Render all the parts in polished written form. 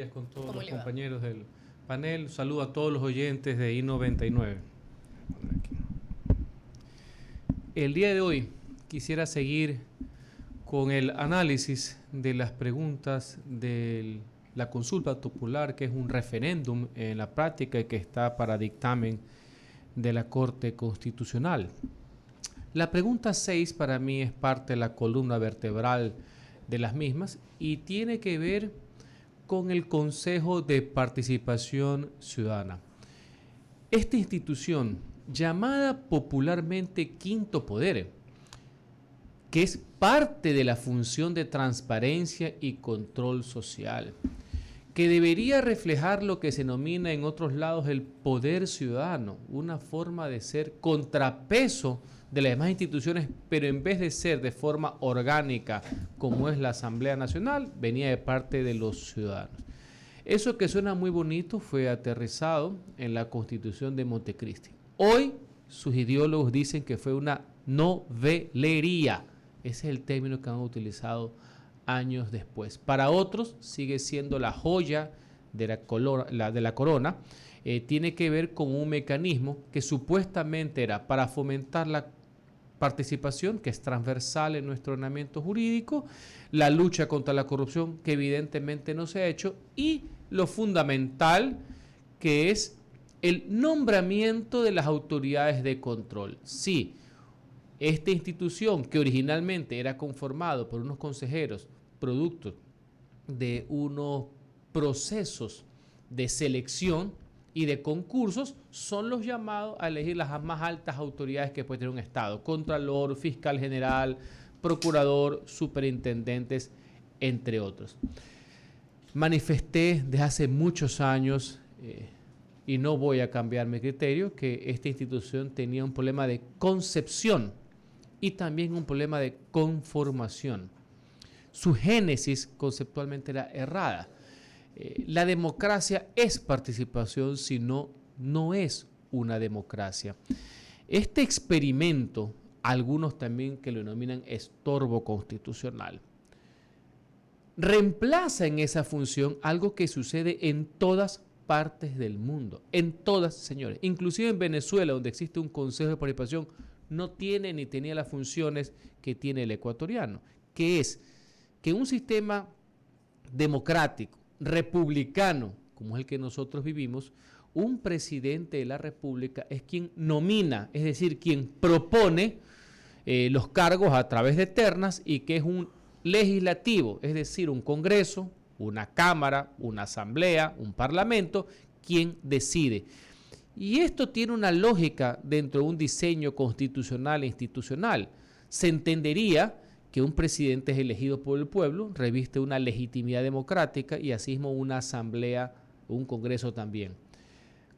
Con todos ¿Cómo los le va? compañeros del panel. Saludo a todos los oyentes de I99. El día de hoy quisiera seguir con el análisis de las preguntas de la consulta popular, que es un referéndum en la práctica y que está para dictamen de la Corte Constitucional. La pregunta 6 para mí es parte de la columna vertebral de las mismas y tiene que ver con el Consejo de Participación Ciudadana. Esta institución, llamada popularmente Quinto Poder, que es parte de la función de transparencia y control social, que debería reflejar lo que se denomina en otros lados el poder ciudadano, una forma de ser contrapeso de las demás instituciones, pero en vez de ser de forma orgánica, como es la Asamblea Nacional, venía de parte de los ciudadanos. Eso que suena muy bonito fue aterrizado en la Constitución de Montecristi. Hoy sus ideólogos dicen que fue una novelería. Ese es el término que han utilizado años después. Para otros sigue siendo la joya de la corona. Tiene que ver con un mecanismo que supuestamente era para fomentar la participación, que es transversal en nuestro ordenamiento jurídico, la lucha contra la corrupción, que evidentemente no se ha hecho, y lo fundamental, que es el nombramiento de las autoridades de control. Sí, esta institución, que originalmente era conformado por unos consejeros, producto de unos procesos de selección y de concursos, son los llamados a elegir las más altas autoridades que puede tener un Estado: Contralor, Fiscal General, Procurador, Superintendentes, entre otros. Manifesté desde hace muchos años, y no voy a cambiar mi criterio, que esta institución tenía un problema de concepción y también un problema de conformación. Su génesis conceptualmente era errada. La democracia es participación, si no, no es una democracia. Este experimento, algunos también que lo denominan estorbo constitucional, reemplaza en esa función algo que sucede en todas partes del mundo, en todas, señores, inclusive en Venezuela, donde existe un Consejo de Participación, no tiene ni tenía las funciones que tiene el ecuatoriano, que es que un sistema democrático, republicano, como es el que nosotros vivimos, un presidente de la República es quien nomina, es decir, quien propone los cargos a través de ternas, y que es un legislativo, es decir, un Congreso, una Cámara, una Asamblea, un Parlamento, quien decide. Y esto tiene una lógica dentro de un diseño constitucional e institucional. Se entendería que un presidente es elegido por el pueblo, reviste una legitimidad democrática, y asimismo una asamblea, un congreso también.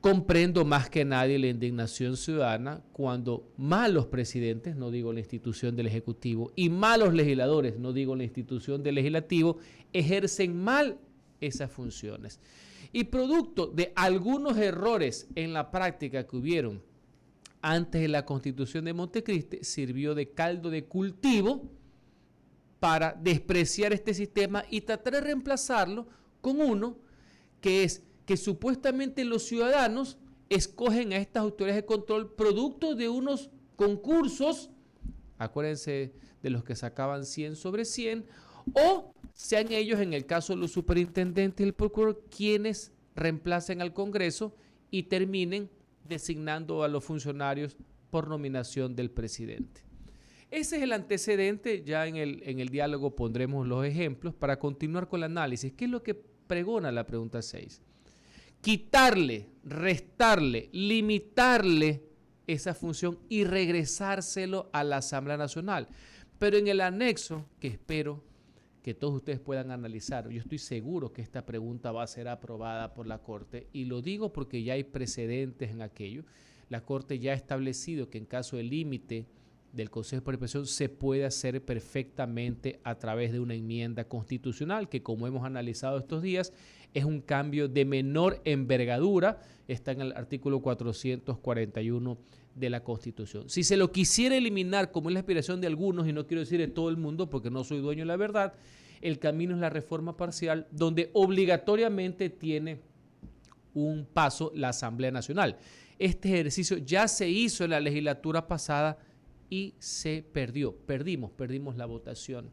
Comprendo más que nadie la indignación ciudadana cuando malos presidentes, no digo la institución del Ejecutivo, y malos legisladores, no digo la institución del Legislativo, ejercen mal esas funciones. Y producto de algunos errores en la práctica que hubieron antes de la Constitución de Montecristi, sirvió de caldo de cultivo para despreciar este sistema y tratar de reemplazarlo con uno que es que supuestamente los ciudadanos escogen a estas autoridades de control producto de unos concursos, acuérdense de los que sacaban 100 sobre 100, o sean ellos, en el caso de los superintendentes y el procurador, quienes reemplacen al Congreso y terminen designando a los funcionarios por nominación del presidente. Ese es el antecedente. Ya en el diálogo pondremos los ejemplos para continuar con el análisis. ¿Qué es lo que pregona la pregunta 6? Quitarle, restarle, limitarle esa función y regresárselo a la Asamblea Nacional. Pero en el anexo, que espero que todos ustedes puedan analizar, yo estoy seguro que esta pregunta va a ser aprobada por la Corte, y lo digo porque ya hay precedentes en aquello. La Corte ya ha establecido que en caso de límite del Consejo de Participación se puede hacer perfectamente a través de una enmienda constitucional, que, como hemos analizado estos días, es un cambio de menor envergadura, está en el artículo 441 de la Constitución. Si se lo quisiera eliminar, como es la aspiración de algunos, y no quiero decir de todo el mundo porque no soy dueño de la verdad, el camino es la reforma parcial, donde obligatoriamente tiene un paso la Asamblea Nacional. Este ejercicio ya se hizo en la legislatura pasada y se perdió. Perdimos la votación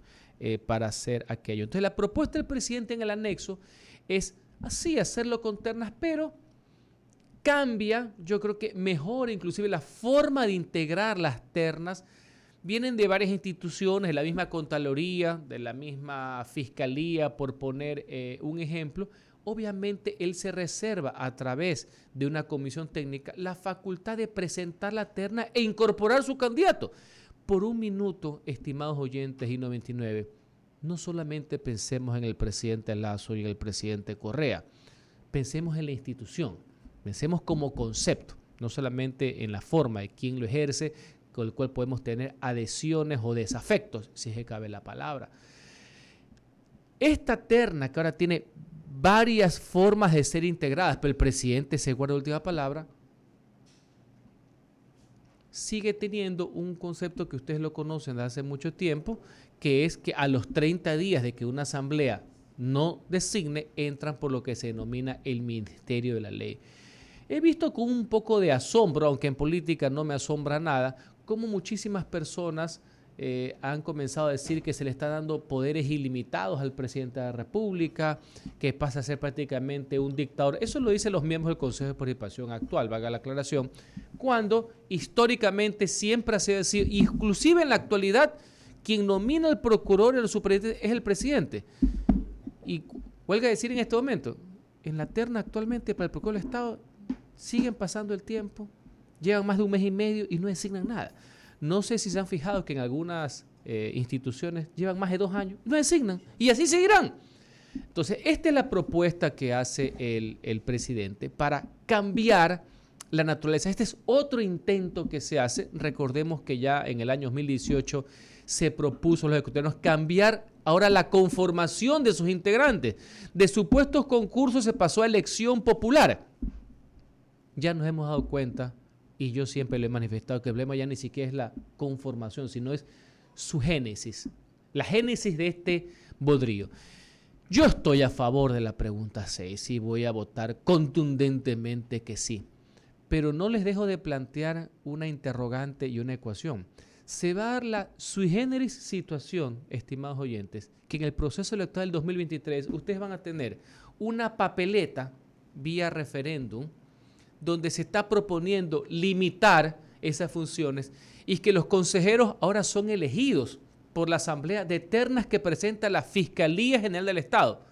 para hacer aquello. Entonces, la propuesta del presidente en el anexo es así, hacerlo con ternas, pero cambia, yo creo que mejora inclusive la forma de integrar las ternas. Vienen de varias instituciones, de la misma Contraloría, de la misma Fiscalía, por poner un ejemplo. Obviamente, él se reserva a través de una comisión técnica la facultad de presentar la terna e incorporar su candidato. Por un minuto, estimados oyentes y 99, no solamente pensemos en el presidente Lasso y en el presidente Correa, pensemos en la institución, pensemos como concepto, no solamente en la forma de quién lo ejerce, con el cual podemos tener adhesiones o desafectos, si es que cabe la palabra. Esta terna que ahora tiene varias formas de ser integradas, pero el presidente se guarda la última palabra, sigue teniendo un concepto que ustedes lo conocen desde hace mucho tiempo, que es que a los 30 días de que una asamblea no designe, entran por lo que se denomina el Ministerio de la Ley. He visto con un poco de asombro, aunque en política no me asombra nada, cómo muchísimas personas han comenzado a decir que se le está dando poderes ilimitados al presidente de la República, que pasa a ser prácticamente un dictador. Eso lo dicen los miembros del Consejo de Participación actual, valga la aclaración, cuando históricamente siempre ha sido así, inclusive en la actualidad, quien nomina al procurador y al superintendente es el presidente. Y huelga decir en este momento, en la terna actualmente para el procurador del Estado siguen pasando el tiempo, llevan más de un mes y medio y no designan nada. No sé si se han fijado que en algunas instituciones llevan más de 2 años, no designan y así seguirán. Entonces, esta es la propuesta que hace el presidente para cambiar la naturaleza. Este es otro intento que se hace. Recordemos que ya en el año 2018 se propuso a los ecuatorianos cambiar ahora la conformación de sus integrantes. De supuestos concursos se pasó a elección popular. Ya nos hemos dado cuenta, y yo siempre le he manifestado, que el problema ya ni siquiera es la conformación, sino es su génesis, la génesis de este bodrio. Yo estoy a favor de la pregunta 6 y voy a votar contundentemente que sí, pero no les dejo de plantear una interrogante y una ecuación. Se va a dar la sui generis situación, estimados oyentes, que en el proceso electoral del 2023 ustedes van a tener una papeleta vía referéndum donde se está proponiendo limitar esas funciones y que los consejeros ahora son elegidos por la Asamblea de ternas que presenta la Fiscalía General del Estado,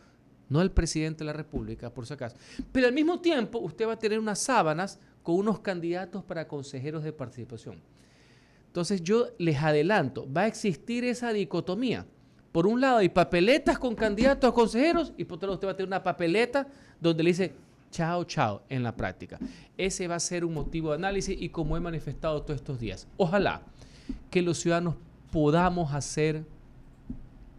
no el presidente de la República, por si acaso. Pero al mismo tiempo usted va a tener unas sábanas con unos candidatos para consejeros de participación. Entonces yo les adelanto, va a existir esa dicotomía. Por un lado hay papeletas con candidatos a consejeros y por otro lado usted va a tener una papeleta donde le dice chao, chao, en la práctica. Ese va a ser un motivo de análisis y como he manifestado todos estos días, ojalá que los ciudadanos podamos hacer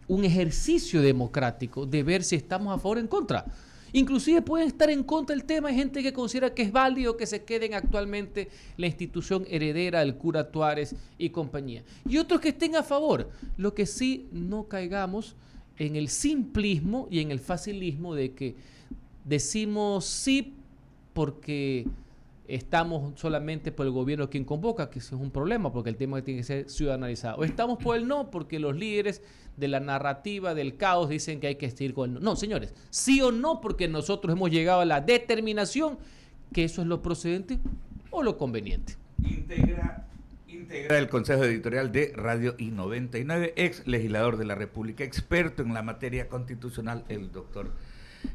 un ejercicio democrático de ver si estamos a favor o en contra. Inclusive pueden estar en contra del tema, hay gente que considera que es válido que se queden actualmente la institución heredera del cura Tuárez y compañía. Y otros que estén a favor. Lo que sí, no caigamos en el simplismo y en el facilismo de que decimos sí porque estamos solamente por el gobierno quien convoca, que eso es un problema porque el tema tiene que ser ciudadanizado. O estamos por el no porque los líderes de la narrativa del caos dicen que hay que seguir con el no. No, señores, sí o no porque nosotros hemos llegado a la determinación que eso es lo procedente o lo conveniente. Integra el Consejo Editorial de Radio I-99, ex legislador de la República, experto en la materia constitucional, el doctor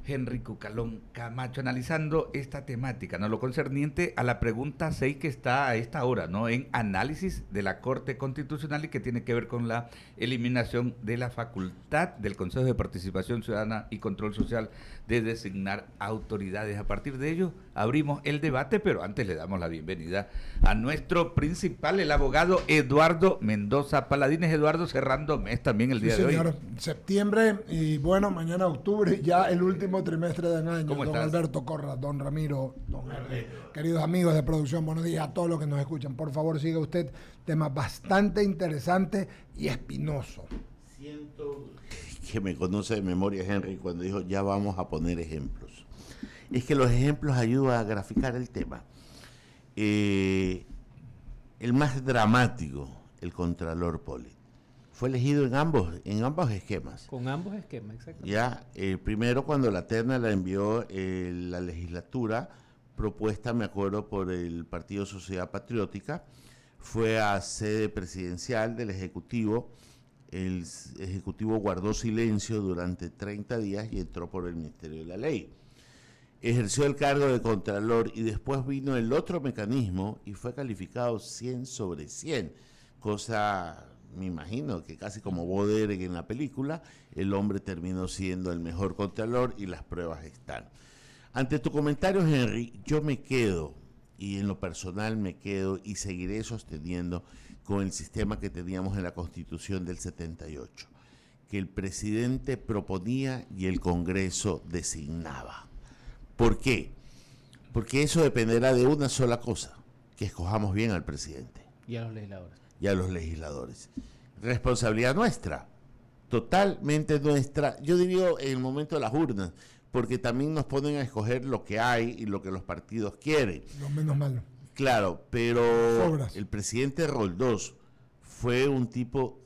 Henry Cucalón Camacho, analizando esta temática, ¿no? Lo concerniente a la pregunta 6 que está a esta hora, ¿no? En análisis de la Corte Constitucional y que tiene que ver con la eliminación de la facultad del Consejo de Participación Ciudadana y Control Social de designar autoridades. A partir de ello abrimos el debate, pero antes le damos la bienvenida a nuestro principal, el abogado Eduardo Mendoza Paladines. Eduardo, cerrando mes también el día de hoy. Septiembre y bueno, mañana octubre, ya el último trimestre del año. ¿Cómo don estás? Alberto Corra, don Ramiro, don Henry, queridos amigos de producción, buenos días a todos los que nos escuchan. Por favor, siga usted, tema bastante interesante y espinoso. que me conoce de memoria, Henry, cuando dijo, ya vamos a poner ejemplos. Es que los ejemplos ayudan a graficar el tema. El más dramático, el Contralor Poli, fue elegido en ambos esquemas. Con ambos esquemas, exactamente. Ya, primero cuando la terna la envió la legislatura, propuesta, me acuerdo, por el Partido Sociedad Patriótica, fue a sede presidencial del Ejecutivo. El Ejecutivo guardó silencio durante 30 días y entró por el Ministerio de la Ley. Ejerció el cargo de Contralor y después vino el otro mecanismo y fue calificado 100 sobre 100, cosa, me imagino, que casi como Bo Derek en la película, el hombre terminó siendo el mejor Contralor y las pruebas están. Ante tu comentario, Henry, yo me quedo, y en lo personal me quedo y seguiré sosteniendo con el sistema que teníamos en la Constitución del 78, que el presidente proponía y el Congreso designaba. ¿Por qué? Porque eso dependerá de una sola cosa, que escojamos bien al presidente. Y a los legisladores. Y a los legisladores. Responsabilidad nuestra, totalmente nuestra, yo diría en el momento de las urnas, porque también nos ponen a escoger lo que hay y lo que los partidos quieren. Lo menos malo. Claro, pero Sobras. el presidente Roldós fue un tipo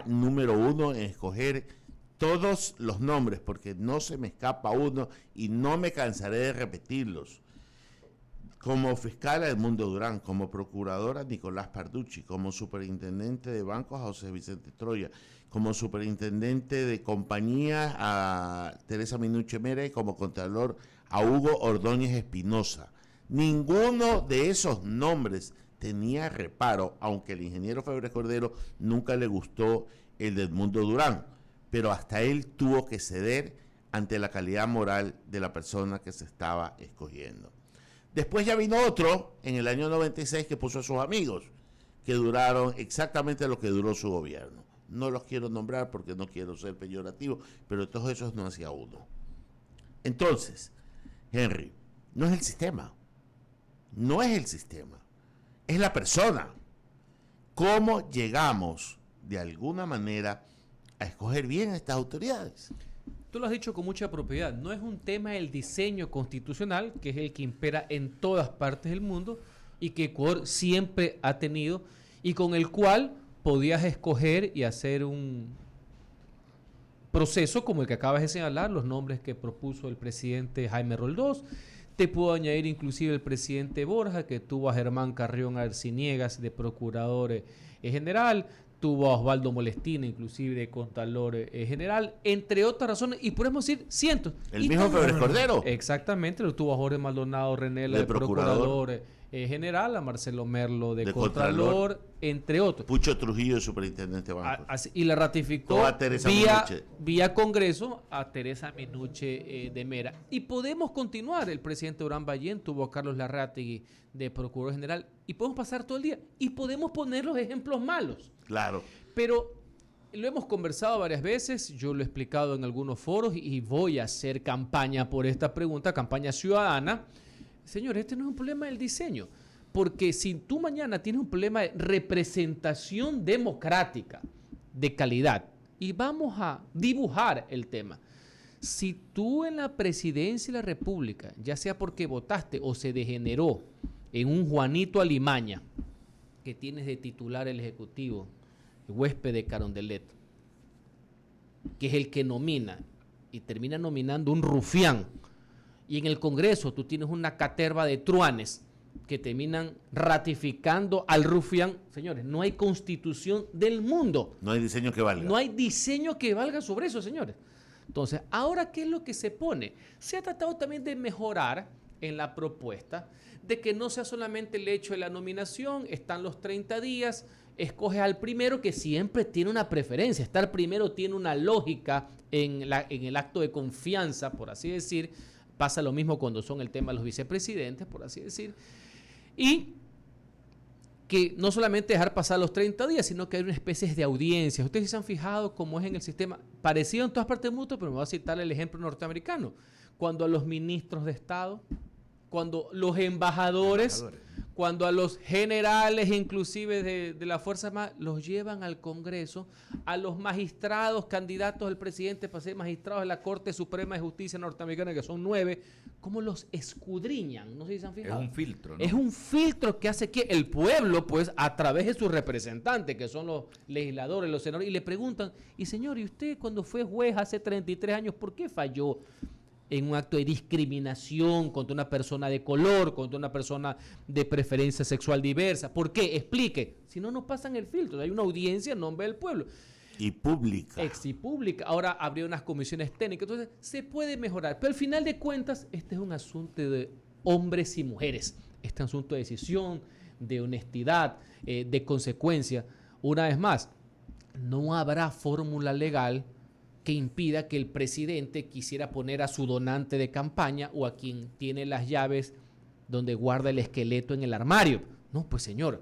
número 1 en escoger todos los nombres, porque no se me escapa uno y no me cansaré de repetirlos. Como fiscal a Edmundo Durán, como procuradora Nicolás Parducci, como superintendente de bancos a José Vicente Troya, como superintendente de compañía a Teresa Minuche Mera y como contralor a Hugo Ordóñez Espinosa. Ninguno de esos nombres tenía reparo, aunque el ingeniero Febres Cordero nunca le gustó el de Edmundo Durán, pero hasta él tuvo que ceder ante la calidad moral de la persona que se estaba escogiendo. Después ya vino otro en el año 96 que puso a sus amigos, que duraron exactamente lo que duró su gobierno. No los quiero nombrar porque no quiero ser peyorativo, pero todos esos no hacía uno. Entonces, Henry, no es el sistema, no es el sistema, es la persona. ¿Cómo llegamos de alguna manera a escoger bien a estas autoridades? Tú lo has dicho con mucha propiedad, no es un tema del diseño constitucional, que es el que impera en todas partes del mundo y que Ecuador siempre ha tenido y con el cual podías escoger y hacer un proceso como el que acabas de señalar, los nombres que propuso el presidente Jaime Roldós. Te puedo añadir inclusive el presidente Borja, que tuvo a Germán Carrión Arciniegas de procurador general, tuvo a Osvaldo Molestina, inclusive de Contralor General, entre otras razones, y podemos decir cientos. El mismo Febres Cordero. Exactamente, lo tuvo a Jorge Maldonado Renela de Procurador General, a Marcelo Merlo de Contralor, entre otros. Pucho Trujillo, superintendente de bancos. Y la ratificó vía Congreso a Teresa Minuche de Mera. Y podemos continuar, el presidente Durán Ballén tuvo a Carlos Larrategui de Procurador General, y podemos pasar todo el día, y podemos poner los ejemplos malos. Claro. Pero lo hemos conversado varias veces, yo lo he explicado en algunos foros y voy a hacer campaña por esta pregunta, campaña ciudadana. Señores, este no es un problema del diseño, porque si tú mañana tienes un problema de representación democrática de calidad, y vamos a dibujar el tema, si tú en la presidencia de la República, ya sea porque votaste o se degeneró en un Juanito Alimaña, que tienes de titular el Ejecutivo, el huésped de Carondelet, que es el que nomina y termina nominando un rufián, y en el Congreso tú tienes una caterva de truanes que terminan ratificando al rufián. Señores, no hay constitución del mundo. No hay diseño que valga. No hay diseño que valga sobre eso, señores. Entonces, ¿ahora qué es lo que se pone? Se ha tratado también de mejorar en la propuesta, de que no sea solamente el hecho de la nominación, están los 30 días, escoges al primero, que siempre tiene una preferencia. Estar primero tiene una lógica en el acto de confianza, por así decir. Pasa lo mismo cuando son el tema de los vicepresidentes, por así decir. Y que no solamente dejar pasar los 30 días, sino que hay una especie de audiencia. Ustedes se han fijado cómo es en el sistema, parecido en todas partes del mundo, pero me voy a citar el ejemplo norteamericano. Cuando a los ministros de Estado, cuando los embajadores, cuando a los generales, inclusive de la Fuerza Armada, los llevan al Congreso, a los magistrados, candidatos del presidente para ser magistrados de la Corte Suprema de Justicia norteamericana, que son 9, ¿cómo los escudriñan? No sé si se han fijado. Es un filtro, ¿no? Es un filtro que hace que el pueblo, pues, a través de sus representantes, que son los legisladores, los senadores, y le preguntan, y señor, ¿y usted cuando fue juez hace 33 años, por qué falló en un acto de discriminación contra una persona de color, contra una persona de preferencia sexual diversa? ¿Por qué? Explique. Si no, no pasan el filtro. Hay una audiencia en nombre del pueblo. Y pública. Y pública. Ahora habría unas comisiones técnicas. Entonces, se puede mejorar. Pero al final de cuentas, este es un asunto de hombres y mujeres. Este es un asunto de decisión, de honestidad, de consecuencia. Una vez más, no habrá fórmula legal que impida que el presidente quisiera poner a su donante de campaña o a quien tiene las llaves donde guarda el esqueleto en el armario. No, pues señor.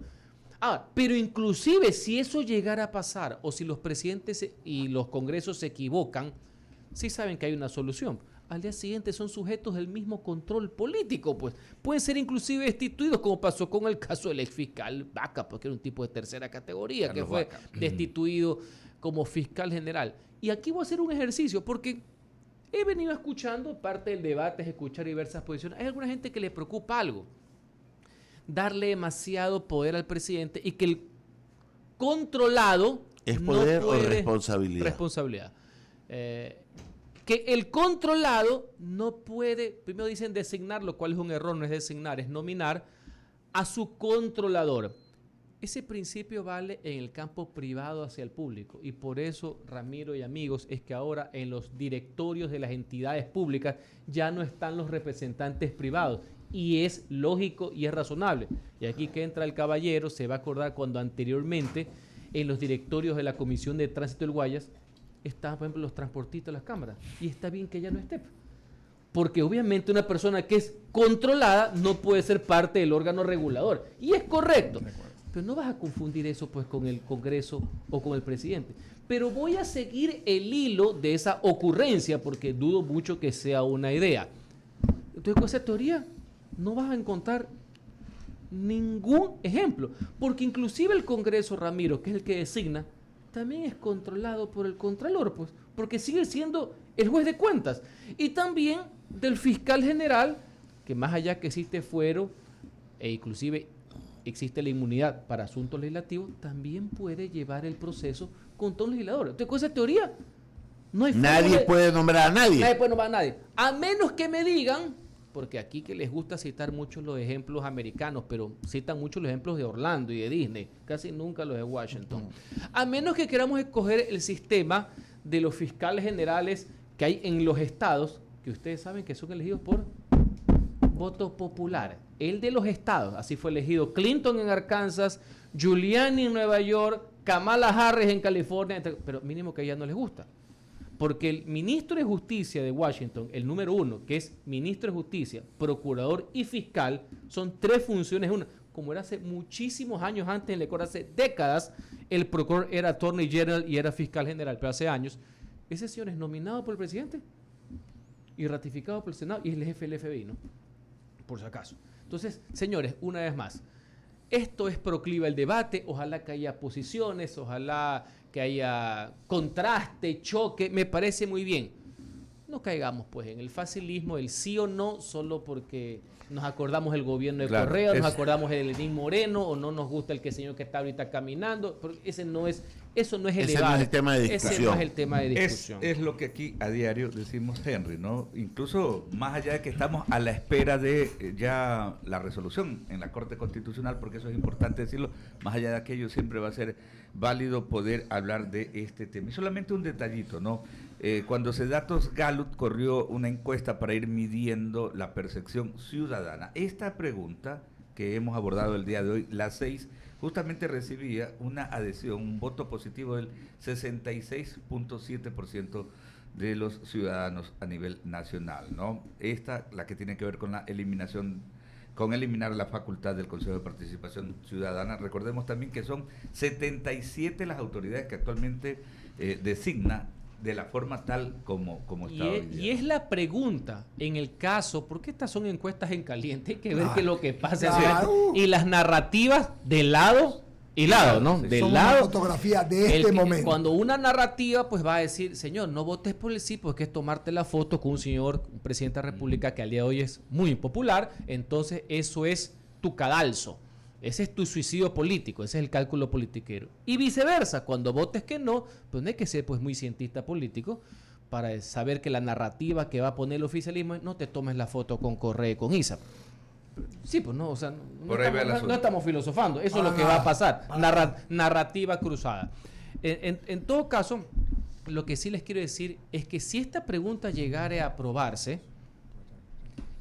Pero inclusive si eso llegara a pasar o si los presidentes y los congresos se equivocan, sí saben que hay una solución. Al día siguiente son sujetos del mismo control político, pues pueden ser inclusive destituidos, como pasó con el caso del exfiscal Vaca, porque era un tipo de tercera categoría, Carlos que fue Vaca. destituido como fiscal general. Y aquí voy a hacer un ejercicio, porque he venido escuchando, parte del debate es escuchar diversas posiciones. Hay alguna gente que le preocupa algo, darle demasiado poder al presidente y que el controlado ¿Es poder o responsabilidad? Responsabilidad. Que el controlado no puede, primero dicen designar, lo cual es un error, no es designar, es nominar a su controlador. Ese principio vale en el campo privado hacia el público y por eso, Ramiro y amigos, es que ahora en los directorios de las entidades públicas ya no están los representantes privados y es lógico y es razonable. Y aquí que entra el caballero se va a acordar cuando anteriormente en los directorios de la Comisión de Tránsito del Guayas estaban, por ejemplo, los transportistas de las cámaras y está bien que ya no esté. Porque obviamente una persona que es controlada no puede ser parte del órgano regulador y es correcto. Pero no vas a confundir eso pues con el Congreso o con el presidente. Pero voy a seguir el hilo de esa ocurrencia porque dudo mucho que sea una idea. Entonces con esa teoría no vas a encontrar ningún ejemplo. Porque inclusive el Congreso, Ramiro, que es el que designa, también es controlado por el Contralor, pues, porque sigue siendo el juez de cuentas. Y también del fiscal general, que más allá que existe fuero e inclusive existe la inmunidad para asuntos legislativos, también puede llevar el proceso contra un legislador. Entonces, con esa teoría, no hay Nadie puede nombrar a nadie. Nadie puede nombrar a nadie. A menos que me digan, porque aquí que les gusta citar mucho los ejemplos americanos, pero citan mucho los ejemplos de Orlando y de Disney, casi nunca los de Washington. A menos que queramos escoger el sistema de los fiscales generales que hay en los estados, que ustedes saben que son elegidos por voto popular. El de los estados, así fue elegido Clinton en Arkansas, Giuliani en Nueva York, Kamala Harris en California, pero mínimo que a ella no les gusta. Porque el ministro de Justicia de Washington, el número 1, que es ministro de Justicia, procurador y fiscal, son 3 funciones una. Como era hace muchísimos años antes, en la Corte, hace décadas, el procurador era attorney general y era fiscal general, pero hace años, ese señor es nominado por el presidente y ratificado por el Senado y es el jefe del FBI, ¿no? Por si acaso. Entonces, señores, una vez más, esto es proclive al debate, ojalá que haya posiciones, ojalá que haya contraste, choque, me parece muy bien. No caigamos pues en el facilismo, el sí o no, solo porque nos acordamos del gobierno de Correa, nos acordamos de Lenín Moreno, o no nos gusta el que señor que está ahorita caminando, porque eso no es el debate. No es el tema de discusión. Ese no es el tema de discusión. Es lo que aquí a diario decimos, Henry, ¿no? Incluso más allá de que estamos a la espera de ya la resolución en la Corte Constitucional, porque eso es importante decirlo, más allá de aquello siempre va a ser válido poder hablar de este tema. Y solamente un detallito, ¿no? Cuando Datos Gallup corrió una encuesta para ir midiendo la percepción ciudadana, esta pregunta que hemos abordado el día de hoy, las 6, justamente recibía una adhesión, un voto positivo del 66.7% de los ciudadanos a nivel nacional, ¿no? Esta, la que tiene que ver con la eliminación, con eliminar la facultad del Consejo de Participación Ciudadana. Recordemos también que son 77 las autoridades que actualmente designa de la forma tal como está hoy día. Y es la pregunta, en el caso, porque estas son encuestas en caliente, hay que ver qué es lo que pasa. Claro. Y las narrativas de lado y lado, ¿no? Sí, Del son lado. una fotografía de este momento. Cuando una narrativa pues va a decir, señor, no votes por el sí, porque es tomarte la foto con un señor, un presidente de la República que al día de hoy es muy impopular, entonces eso es tu cadalso. Ese es tu suicidio político, ese es el cálculo politiquero. Y viceversa, cuando votes que no, pues no hay que ser pues muy cientista político para saber que la narrativa que va a poner el oficialismo es no te tomes la foto con Correa y con Isa. Sí, pues no, o sea, no estamos filosofando, eso es lo que va a pasar, narrativa cruzada. En todo caso, lo que sí les quiero decir es que si esta pregunta llegara a aprobarse,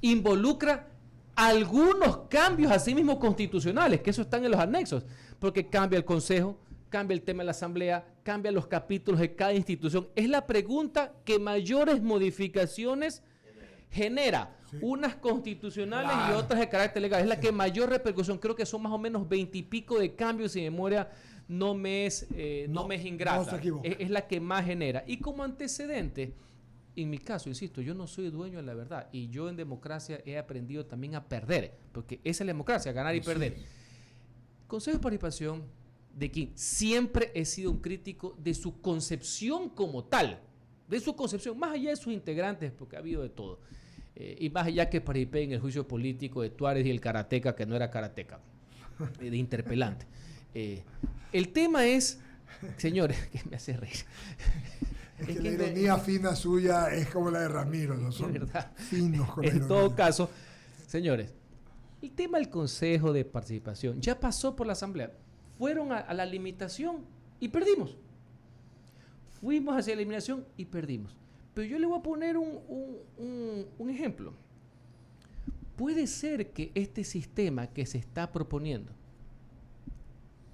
involucra algunos cambios asimismo constitucionales, que eso están en los anexos, porque cambia el Consejo, cambia el tema de la Asamblea, cambia los capítulos de cada institución. Es la pregunta que mayores modificaciones genera, unas constitucionales y otras de carácter legal. Es la que mayor repercusión, creo que son más o menos 20 y pico de cambios, si memoria no me es ingrata. No se equivoca. Es la que más genera. Y como antecedente, en mi caso, insisto, yo no soy dueño de la verdad y yo en democracia he aprendido también a perder, porque esa es la democracia, ganar y perder. Consejo de Participación de quien siempre he sido un crítico de su concepción como tal, de su concepción, más allá de sus integrantes, porque ha habido de todo, y más allá que participé en el juicio político de Tuárez y el karateca, que no era karateca, de interpelante. El tema es, señores, que me hace reír. Es que la ironía fina suya es como la de Ramiro, no son finos con la ironía. En todo caso, señores, el tema del Consejo de Participación ya pasó por la Asamblea. Fueron a la limitación y perdimos. Fuimos hacia la eliminación y perdimos. Pero yo le voy a poner un ejemplo. Puede ser que este sistema que se está proponiendo,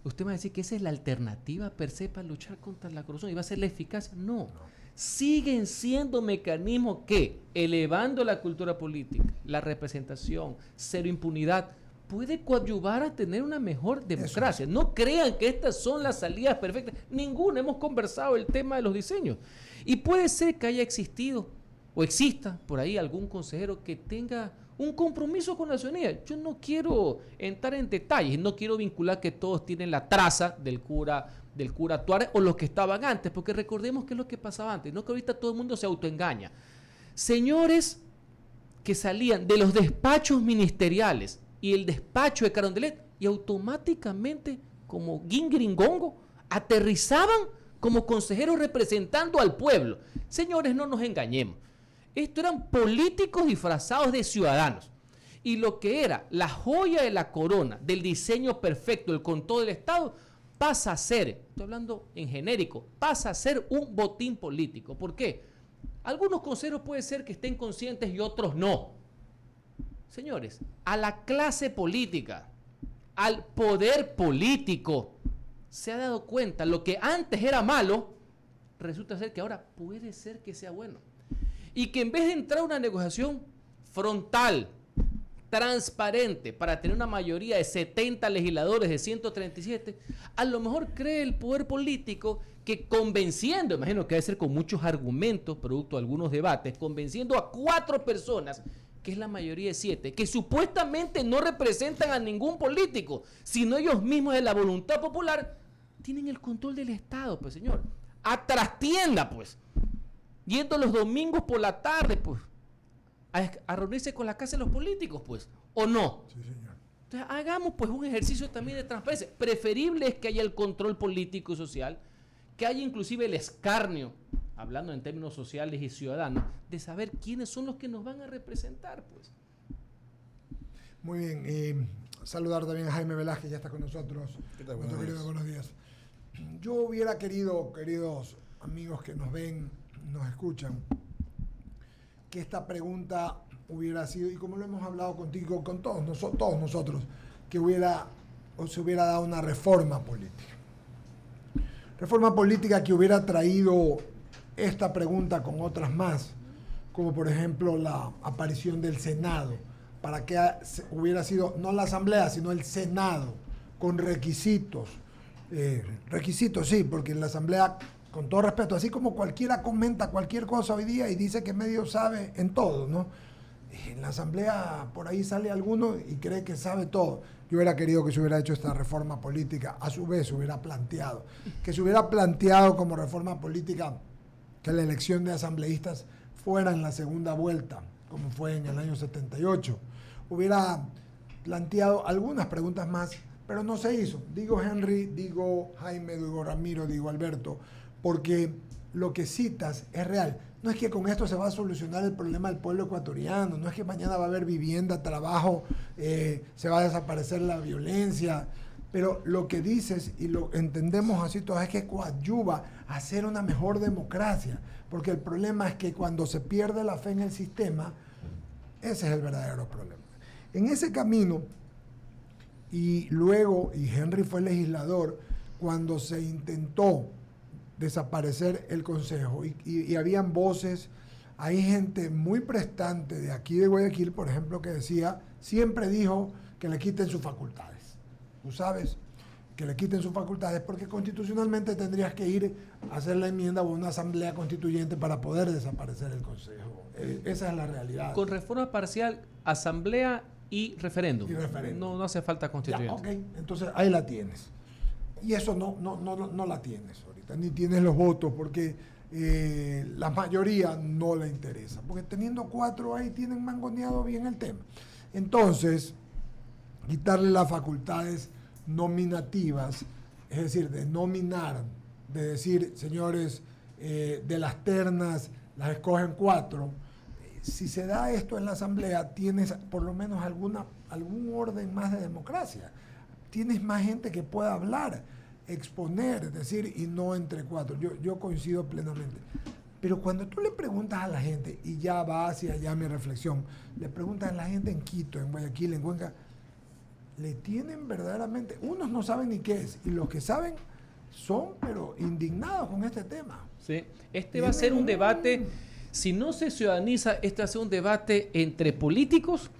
usted va a decir que esa es la alternativa per se para luchar contra la corrupción y va a ser la eficacia. No. Siguen siendo mecanismos que, elevando la cultura política, la representación, cero impunidad, puede coadyuvar a tener una mejor democracia. No crean que estas son las salidas perfectas. Ninguna. Hemos conversado el tema de los diseños. Y puede ser que haya existido o exista por ahí algún consejero que tenga un compromiso con la ciudadanía. Yo no quiero entrar en detalles, no quiero vincular que todos tienen la traza del cura Tuárez o los que estaban antes, porque recordemos qué es lo que pasaba antes, no que ahorita todo el mundo se autoengaña. Señores que salían de los despachos ministeriales y el despacho de Carondelet y automáticamente, como guingringongo, aterrizaban como consejeros representando al pueblo. Señores, no nos engañemos. Estos eran políticos disfrazados de ciudadanos. Y lo que era la joya de la corona, del diseño perfecto, el control del Estado, pasa a ser, estoy hablando en genérico, pasa a ser un botín político. ¿Por qué? Algunos consejeros puede ser que estén conscientes y otros no. Señores, a la clase política, al poder político, se ha dado cuenta, lo que antes era malo, resulta ser que ahora puede ser que sea bueno. Y que en vez de entrar a una negociación frontal, transparente, para tener una mayoría de 70 legisladores de 137, a lo mejor cree el poder político que convenciendo, imagino que debe ser con muchos argumentos, producto de algunos debates, convenciendo a 4 personas, que es la mayoría de 7, que supuestamente no representan a ningún político, sino ellos mismos de la voluntad popular, tienen el control del Estado, pues señor. A trastienda, pues. Yendo los domingos por la tarde, pues, a reunirse con la casa de los políticos, pues, ¿o no? Sí, señor. Entonces, hagamos, pues, un ejercicio también de transparencia. Preferible es que haya el control político y social, que haya inclusive el escarnio, hablando en términos sociales y ciudadanos, de saber quiénes son los que nos van a representar, pues. Muy bien. Saludar también a Jaime Velázquez, ya está con nosotros. ¿Qué tal? Nuestro querido, buenos días. Yo hubiera querido, queridos amigos que nos ven, nos escuchan, que esta pregunta hubiera sido, y como lo hemos hablado contigo, con todos nosotros, que se hubiera dado una reforma política. Reforma política que hubiera traído esta pregunta con otras más, como por ejemplo la aparición del Senado, para que hubiera sido no la Asamblea, sino el Senado, con requisitos. Requisitos sí, porque en la Asamblea con todo respeto, así como cualquiera comenta cualquier cosa hoy día y dice que medio sabe en todo, ¿no? En la asamblea por ahí sale alguno y cree que sabe todo. Yo hubiera querido que se hubiera hecho esta reforma política, a su vez se hubiera planteado, que se hubiera planteado como reforma política que la elección de asambleístas fuera en la segunda vuelta, como fue en el año 78. Hubiera planteado algunas preguntas más, pero no se hizo. Digo Henry, digo Jaime, digo Ramiro, digo Alberto, porque lo que citas es real. No es que con esto se va a solucionar el problema del pueblo ecuatoriano, no es que mañana va a haber vivienda, trabajo, se va a desaparecer la violencia, pero lo que dices, y lo entendemos así todos, es que coadyuva a hacer una mejor democracia, porque el problema es que cuando se pierde la fe en el sistema, ese es el verdadero problema. En ese camino, y luego, y Henry fue legislador, cuando se intentó desaparecer el Consejo y habían voces, hay gente muy prestante de aquí de Guayaquil, por ejemplo, que decía, siempre dijo que le quiten sus facultades. Tú sabes, que le quiten sus facultades porque constitucionalmente tendrías que ir a hacer la enmienda o una asamblea constituyente para poder desaparecer el Consejo. Esa es la realidad. Con reforma parcial, asamblea y referéndum. Y referéndum. No hace falta constituyente. Ya, ok, entonces ahí la tienes. Y eso no la tienes ahorita, ni tienes los votos porque la mayoría no le interesa. Porque teniendo 4 ahí tienen mangoneado bien el tema. Entonces, quitarle las facultades nominativas, es decir, de nominar, de decir, señores, de las ternas las escogen 4. Si se da esto en la asamblea, tienes por lo menos algún orden más de democracia. Tienes más gente que pueda hablar, exponer, es decir, y no entre 4. Yo coincido plenamente. Pero cuando tú le preguntas a la gente, y ya va hacia allá mi reflexión, le preguntas a la gente en Quito, en Guayaquil, en Cuenca, le tienen verdaderamente, unos no saben ni qué es, y los que saben son, pero indignados con este tema. Sí. Este va a ser un debate, si no se ciudadaniza, este va a ser un debate entre políticos,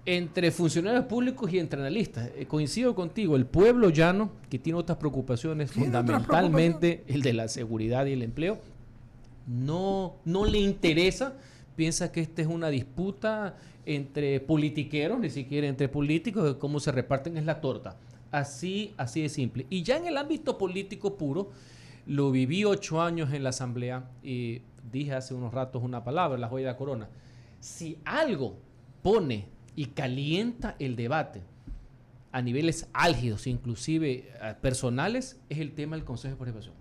entre funcionarios públicos y entre analistas. Coincido contigo, el pueblo llano, que tiene otras preocupaciones, fundamentalmente el de la seguridad y el empleo, no le interesa, piensa que esta es una disputa entre politiqueros, ni siquiera entre políticos, de cómo se reparten es la torta. Así de simple. Y ya en el ámbito político puro, lo viví 8 años en la asamblea y dije hace unos ratos una palabra, la joya de la corona. Si algo pone y calienta el debate a niveles álgidos, inclusive personales, es el tema del Consejo de Participación.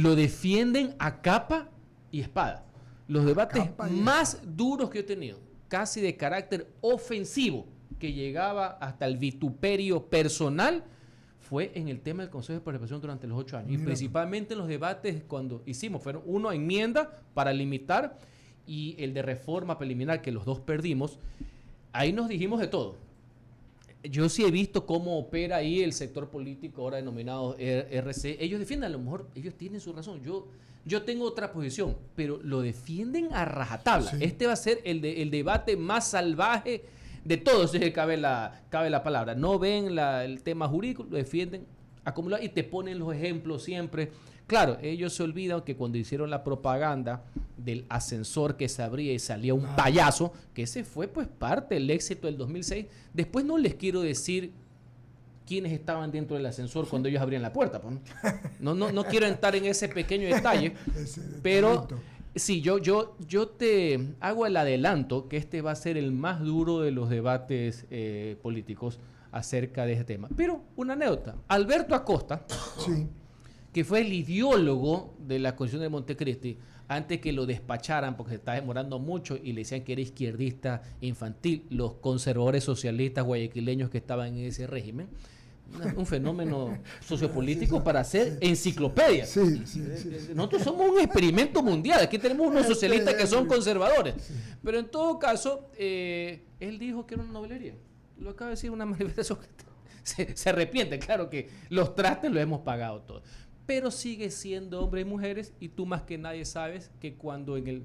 Lo defienden a capa y espada. Los debates más duros que he tenido, casi de carácter ofensivo, que llegaba hasta el vituperio personal, fue en el tema del Consejo de Participación durante los 8 años. Mira. Y principalmente en los debates cuando hicimos, fueron uno enmienda para limitar y el de reforma preliminar, que los dos perdimos. Ahí nos dijimos de todo. Yo sí he visto cómo opera ahí el sector político, ahora denominado RC. Ellos defienden, a lo mejor ellos tienen su razón. Yo tengo otra posición, pero lo defienden a rajatabla. Sí. Este va a ser el debate más salvaje de todos, si cabe la palabra. No ven el tema jurídico, lo defienden acumulado y te ponen los ejemplos siempre. Claro, ellos se olvidan que cuando hicieron la propaganda del ascensor que se abría y salía un payaso, que ese fue pues parte del éxito del 2006. Después no les quiero decir quiénes estaban dentro del ascensor cuando ellos abrían la puerta. Pues. No quiero entrar en ese pequeño detalle, pero sí, yo te hago el adelanto que este va a ser el más duro de los debates políticos acerca de este tema. Pero una anécdota. Alberto Acosta, sí, que fue el ideólogo de la Constitución de Montecristi, antes que lo despacharan porque se estaba demorando mucho y le decían que era izquierdista infantil, los conservadores socialistas guayaquileños que estaban en ese régimen, un fenómeno sociopolítico para hacer enciclopedia. Sí. Nosotros somos un experimento mundial, aquí tenemos unos socialistas que son conservadores, pero en todo caso, él dijo que era una novelería, lo acaba de decir una manifestación, se arrepiente, claro que los trastes los hemos pagado todos. Pero sigue siendo hombres y mujeres, y tú más que nadie sabes que cuando en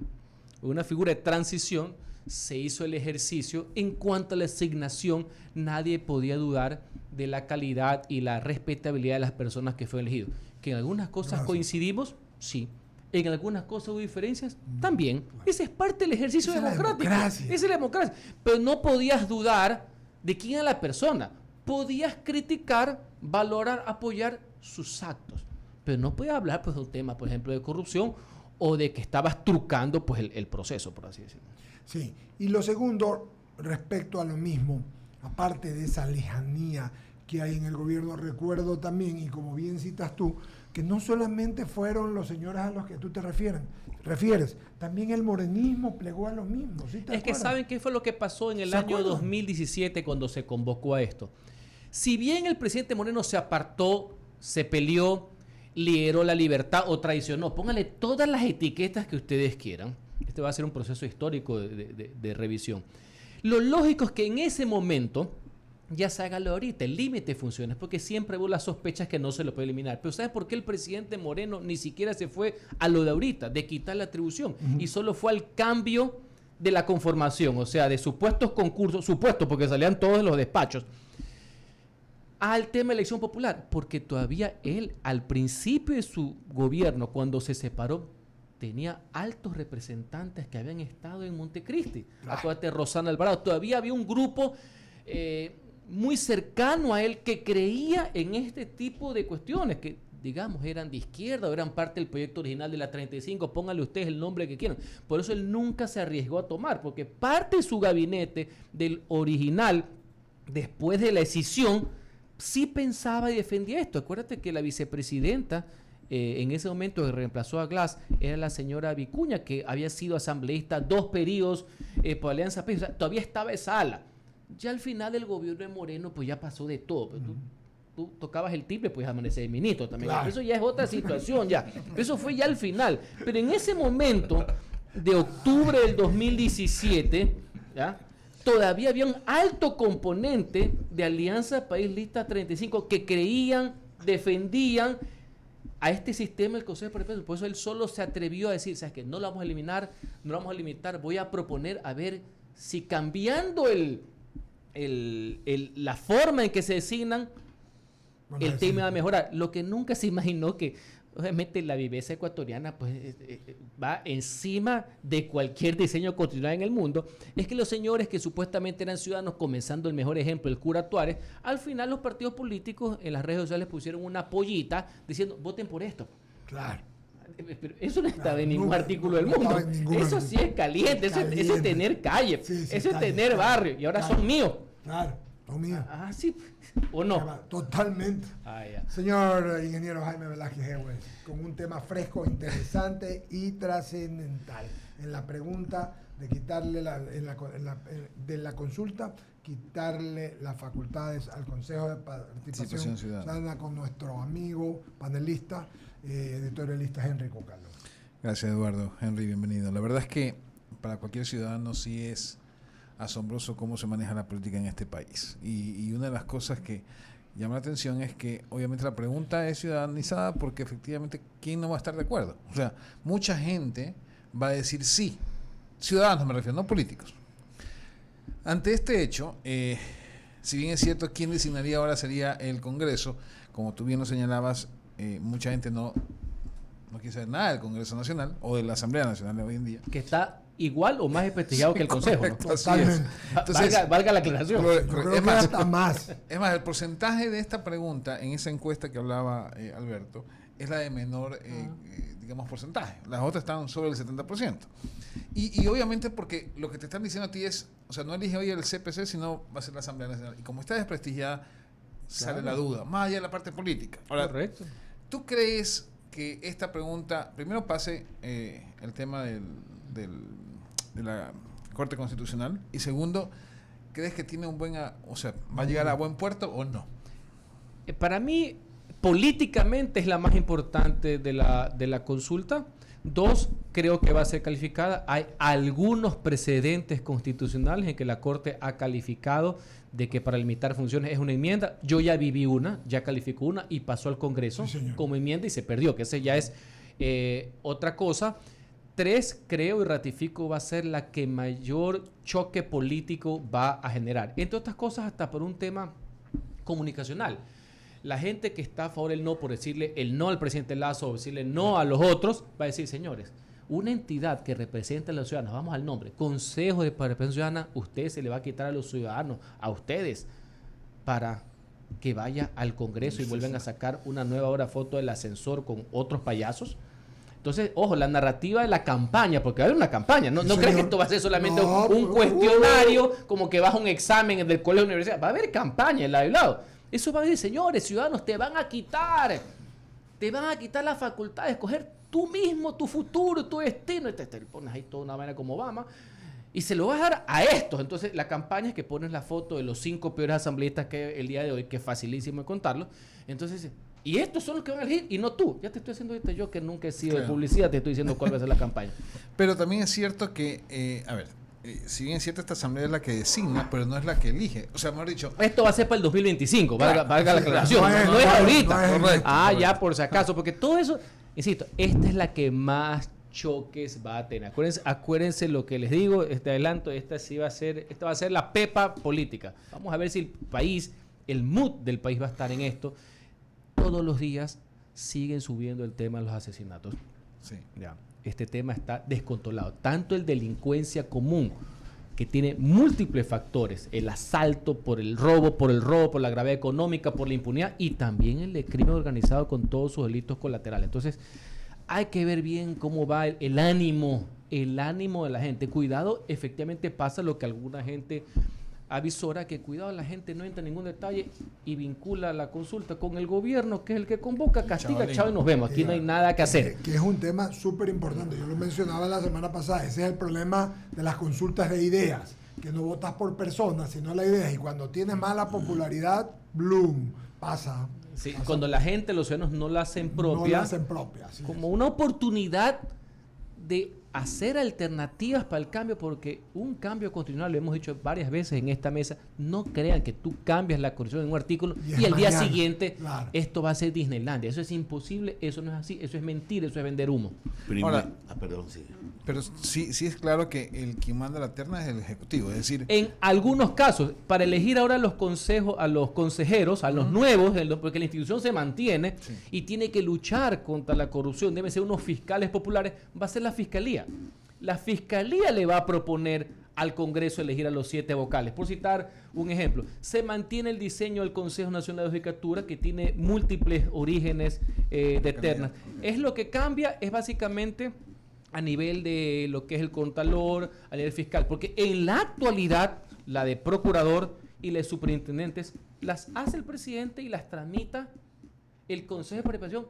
una figura de transición se hizo el ejercicio, en cuanto a la asignación, nadie podía dudar de la calidad y la respetabilidad de las personas que fueron elegidos. Que en algunas cosas Gracias. coincidimos, sí. En algunas cosas hubo diferencias, también. Ese es parte del ejercicio Esa es la democrático. democracia. Esa es la democracia. Pero no podías dudar de quién era la persona. Podías criticar, valorar, apoyar sus actos. Pero no podías hablar pues, de un tema, por ejemplo, de corrupción o de que estabas trucando pues, el proceso, por así decirlo. Sí, y lo segundo, respecto a lo mismo, aparte de esa lejanía que hay en el gobierno, recuerdo también, y como bien citas tú, que no solamente fueron los señores a los que tú te refieres, también el morenismo plegó a lo mismo. ¿Sí te Es que acuerdas? ¿saben qué fue lo que pasó en el ¿Se año acuerdan? 2017 cuando se convocó a esto? Si bien el presidente Moreno se apartó, se peleó, lideró la libertad o traicionó, pónganle todas las etiquetas que ustedes quieran. Este va a ser un proceso histórico de revisión. Lo lógico es que en ese momento ya se haga lo ahorita, el límite de funciones, porque siempre hubo las sospechas que no se lo puede eliminar. Pero ¿sabes por qué el presidente Moreno ni siquiera se fue a lo de ahorita, de quitar la atribución? Y solo fue al cambio de la conformación, o sea, de supuestos concursos, supuestos porque salían todos de los despachos, al tema de elección popular, porque todavía él, al principio de su gobierno, cuando se separó, tenía altos representantes que habían estado en Montecristi. Acuérdate, Rosana Alvarado, todavía había un grupo muy cercano a él que creía en este tipo de cuestiones, que digamos eran de izquierda o eran parte del proyecto original de la 35, pónganle ustedes el nombre que quieran. Por eso él nunca se arriesgó a tomar, porque parte de su gabinete del original, después de la escisión, sí pensaba y defendía esto. Acuérdate que la vicepresidenta en ese momento que reemplazó a Glass era la señora Vicuña, que había sido asambleísta 2 periodos por Alianza País. O sea, todavía estaba esa ala. Ya al final el gobierno de Moreno pues ya pasó de todo. Pues, tú tocabas el timbre, pues amanecer ministro también. Claro. Eso ya es otra situación ya. Eso fue ya al final. Pero en ese momento de octubre del 2017, ¿ya? Todavía había un alto componente de Alianza País Lista 35 que creían, defendían a este sistema del Consejo de Prefectos. Por eso él solo se atrevió a decir, ¿sabes qué? No lo vamos a eliminar, no lo vamos a limitar, voy a proponer a ver si cambiando la forma en que se designan, Bueno, el sí. tema va a mejorar. Lo que nunca se imaginó que, obviamente, la viveza ecuatoriana pues, va encima de cualquier diseño constitucional en el mundo, es que los señores que supuestamente eran ciudadanos, comenzando el mejor ejemplo, el cura Tuárez, al final los partidos políticos en las redes sociales pusieron una pollita diciendo, voten por esto. Claro. Pero eso no estaba Claro, en ningún nunca, artículo del no mundo. estaba en ningún Eso artículo. sí es caliente, eso es tener calle, Sí, sí, eso es calle, tener calle, barrio, y ahora calle. son míos. Claro, lo mío. Ah, sí, o no. Totalmente. Ah, ya. Señor ingeniero Jaime Velázquez Hewes, con un tema fresco, interesante y trascendental. En la pregunta de quitarle de la consulta, quitarle las facultades al Consejo de Participación Ciudadana con nuestro amigo panelista, editorialista Henry Cucalón. Gracias, Eduardo. Henry, bienvenido. La verdad es que para cualquier ciudadano sí es asombroso cómo se maneja la política en este país. Y una de las cosas que llama la atención es que obviamente la pregunta es ciudadanizada porque efectivamente ¿quién no va a estar de acuerdo? O sea, mucha gente va a decir sí. Ciudadanos me refiero, no políticos. Ante este hecho, si bien es cierto quién designaría ahora sería el Congreso, como tú bien lo señalabas, mucha gente no quiere saber nada del Congreso Nacional o de la Asamblea Nacional de hoy en día. Que está igual o más desprestigiado que el Consejo, ¿no? Correcto, así es. Entonces, valga la aclaración. Yo creo es que más, hasta más. es más, el porcentaje de esta pregunta en esa encuesta que hablaba Alberto es la de menor, digamos, porcentaje. Las otras están sobre el 70%. Y obviamente porque lo que te están diciendo a ti es, o sea, no elige hoy el CPC, sino va a ser la Asamblea Nacional. Y como está desprestigiada, sale la duda, más allá de la parte política. Ahora, Correcto. ¿tú crees que esta pregunta, primero pase el tema de la Corte Constitucional, y segundo, ¿crees que tiene va a llegar a buen puerto o no? Para mí, políticamente es la más importante de la consulta. 2, creo que va a ser calificada. Hay algunos precedentes constitucionales en que la Corte ha calificado de que para limitar funciones es una enmienda. Yo ya viví una, ya calificó una y pasó al Congreso como enmienda y se perdió, que ese ya es otra cosa. 3, creo y ratifico, va a ser la que mayor choque político va a generar. Entre otras cosas, hasta por un tema comunicacional. la gente que está a favor del no por decirle el no al presidente Lazo o decirle no a los otros, va a decir, señores, una entidad que representa a los ciudadanos, vamos al nombre, Consejo de Participación Ciudadana, usted se le va a quitar a los ciudadanos, a ustedes, para que vaya al Congreso y vuelvan a sacar una nueva hora foto del ascensor con otros payasos. Entonces, ojo, la narrativa de la campaña, porque va a haber una campaña, no crees que esto va a ser solamente un cuestionario, como que vas a un examen del colegio de universidad, va a haber campaña en lado. Eso va a decir, señores, ciudadanos, te van a quitar la facultad de escoger tú mismo, tu futuro, tu destino. Te pones ahí toda una manera como Obama, y se lo vas a dar a estos. Entonces, la campaña es que pones la foto de los 5 peores asambleístas que hay el día de hoy, que es facilísimo de contarlo. Entonces, y estos son los que van a elegir, y no tú. Ya te estoy haciendo ahorita yo, que nunca he sido de publicidad, te estoy diciendo cuál va a ser la campaña. Pero también es cierto que, si bien es cierto, esta asamblea es la que designa, pero no es la que elige. O sea, mejor dicho... Esto va a ser para el 2025, valga la sí, aclaración. no es es ahorita. correcto. Ya por si acaso, porque todo eso, insisto, esta es la que más choques va a tener. Acuérdense lo que les digo, este adelanto, esta va a ser la pepa política. Vamos a ver si el país, el mood del país va a estar en esto. Todos los días siguen subiendo el tema de los asesinatos. Sí. Ya. Este tema está descontrolado. Tanto el delincuencia común, que tiene múltiples factores, el asalto, por el robo, por la gravedad económica, por la impunidad, y también el de crimen organizado con todos sus delitos colaterales. Entonces, hay que ver bien cómo va el ánimo de la gente. Cuidado, efectivamente pasa lo que alguna gente avisora, que cuidado, la gente no entra en ningún detalle y vincula la consulta con el gobierno, que es el que convoca, castiga, chao, y nos vemos. Aquí no hay nada que hacer. Que es un tema súper importante. Yo lo mencionaba la semana pasada. Ese es el problema de las consultas de ideas, que no votas por personas, sino la idea. Y cuando tienes mala popularidad, ¡bloom! Pasa. Sí, cuando la gente, los ciudadanos no la hacen propia, sí, como una oportunidad de hacer alternativas para el cambio, porque un cambio constitucional, lo hemos dicho varias veces en esta mesa, no crean que tú cambias la constitución en un artículo y el día siguiente esto va a ser Disneylandia. Eso es imposible, eso no es así, eso es mentira, eso es vender humo. Ahora, perdón, sí. Pero sí es claro que el que manda la terna es el Ejecutivo, es decir... En algunos casos, para elegir ahora a los consejeros, a los nuevos, porque la institución se mantiene y tiene que luchar contra la corrupción, deben ser unos fiscales populares, va a ser la Fiscalía. La Fiscalía le va a proponer al Congreso elegir a los 7 vocales. Por citar un ejemplo, se mantiene el diseño del Consejo Nacional de Judicatura, que tiene múltiples orígenes de ternas. Es lo que cambia, es básicamente a nivel de lo que es el contralor, a nivel fiscal, porque en la actualidad la de procurador y la de superintendentes las hace el presidente y las tramita el Consejo de Participación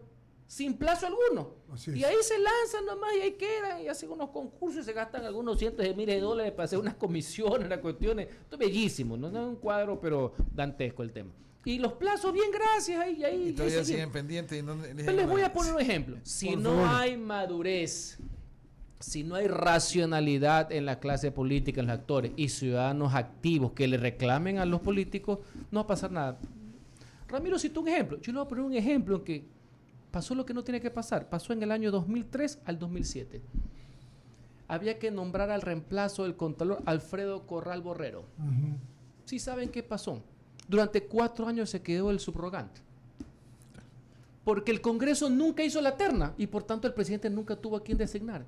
sin plazo alguno. Y ahí se lanzan nomás y ahí quedan y hacen unos concursos y se gastan algunos cientos de miles de dólares para hacer unas comisiones, unas cuestiones. Esto es bellísimo, no es un cuadro, pero dantesco el tema. Y los plazos, bien, gracias. Y todavía siguen pendientes. Pero les voy a poner un ejemplo. Si no hay madurez, si no hay racionalidad en la clase política, en los actores y ciudadanos activos que le reclamen a los políticos, no va a pasar nada. Ramiro citó un ejemplo. Yo le voy a poner un ejemplo en que pasó lo que no tiene que pasar. Pasó en el año 2003 al 2007. Había que nombrar al reemplazo del contralor Alfredo Corral Borrero. ¿Sí saben qué pasó? Durante 4 años se quedó el subrogante. Porque el Congreso nunca hizo la terna y por tanto el presidente nunca tuvo a quien designar.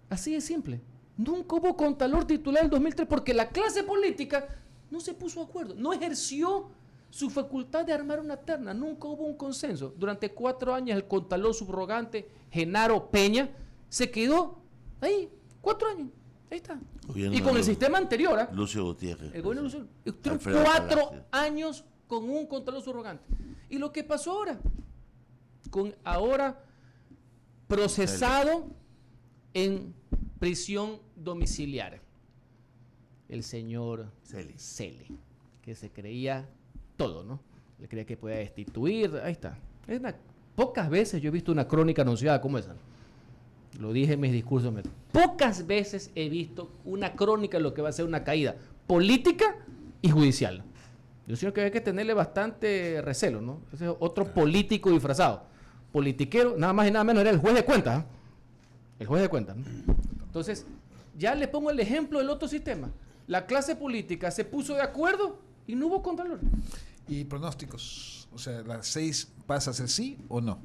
Así de simple. Nunca hubo contralor titular en 2003 porque la clase política no se puso de acuerdo, no ejerció su facultad de armar una terna, nunca hubo un consenso. Durante 4 años el contralor subrogante Genaro Peña se quedó ahí, 4 años, ahí está. Gobierno y con el sistema anterior, Lucio Gutiérrez. el gobierno de Lucio, estuvieron 4 años con un contralor subrogante. Y lo que pasó ahora, con ahora procesado en prisión domiciliaria, el señor Celi, que se creía todo, ¿no? Le creía que podía destituir, ahí está. Pocas veces yo he visto una crónica anunciada como esa. Lo dije en mis discursos. Pocas veces he visto una crónica de lo que va a ser una caída política y judicial. Yo siento que hay que tenerle bastante recelo, ¿no? Ese es otro político disfrazado. Politiquero, nada más y nada menos, era el juez de cuentas, ¿eh? El juez de cuentas, ¿no? Entonces, ya le pongo el ejemplo del otro sistema. La clase política se puso de acuerdo y no hubo contralor. Y pronósticos, o sea, ¿las 6 pasa a ser sí o no?